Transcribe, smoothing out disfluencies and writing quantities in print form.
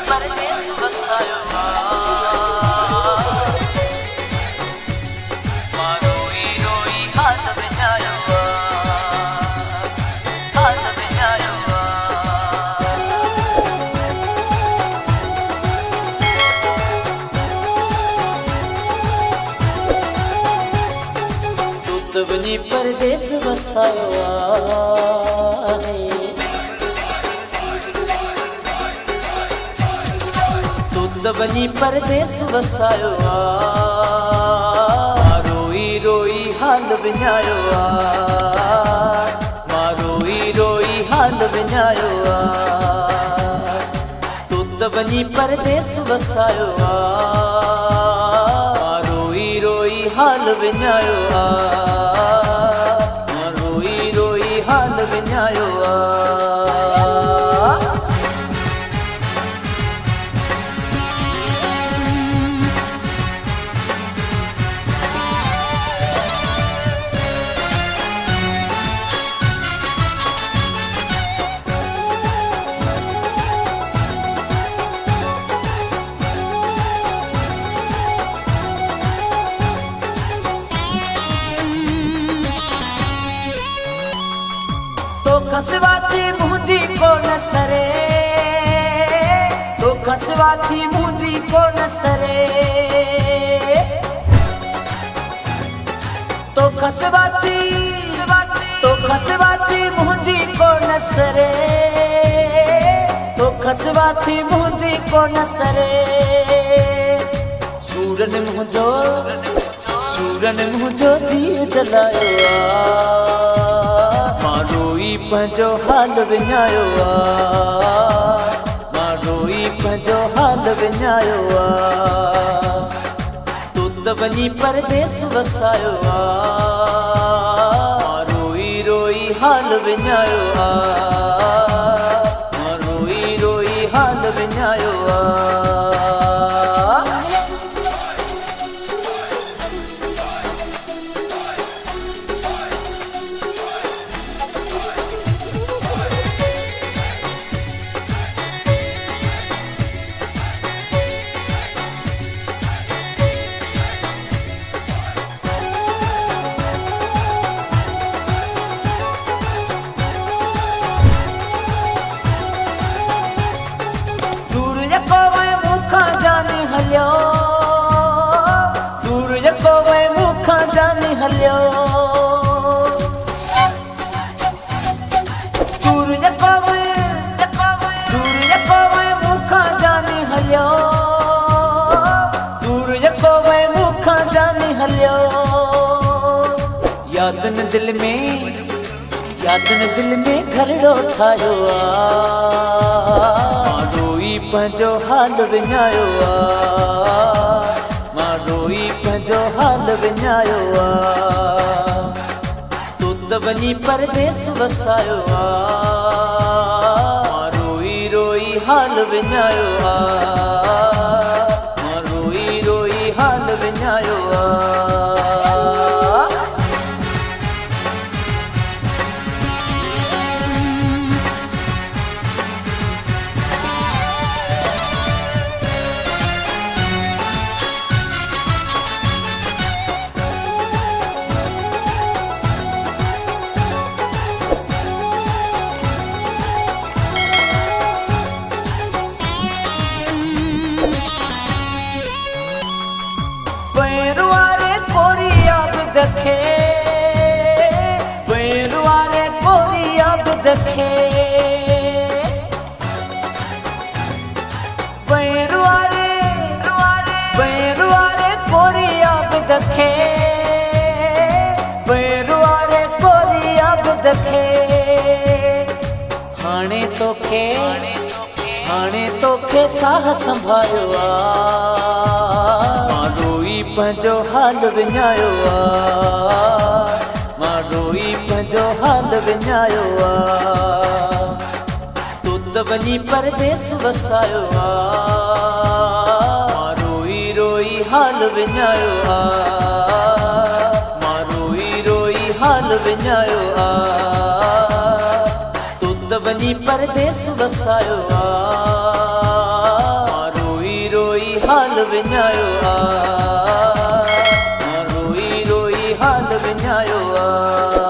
परदेस बसायो रोई रोई हाल विञायो हाल विञायो तू त वञी परदेस बसायो वञी परदेस वसायो रोई रोई हाल विञायो रोई रोई हाल विञायो तू त वञी परदेस वसायो रोई रोई हाल विञायो रोई रोई हाल विञायो खसवाती मुझी को न सरे तो खसवाती मुझी को न सरे तो खसवाती मुझी को न सरे तो खसवाती मुझी को न सरे सूरन मुझो जी जलायो पंजो हाल विञायो रोई पंजो हाल विञायो तू त वञी परदेस वसायो रोई रोई हाल विञायो रोई रोई हाल विञायो दूर यको वे मुखा जाने हलियो दूर यको वे मुखा जाने हलियो दूर यको वे मुखा जाने हलियो यादन दिल में घरड़ो ठायो रोई पंजो हाल विञायो रोई पंजो हाल विञायो तू त वञी परदेस वसायो रोई रोई हाल विञायो रोई रोई हाल विञायो वेरुआरे कोरी अब दखे वेरुआरे कोरी अब दखे वेरुआरे कोरी अब दखे हाणे तोखे साह संभायो रोई पंजो हाल विञायो रोई पंजो हाल विञायो तू त वञी परदेस वसायो रोई रोई हाल विञायो रोई रोई हाल विञायो वञी परदेस वसायो आ, रोई रोई हाल विञायो आ, रोई रोई हाल विञायो आ।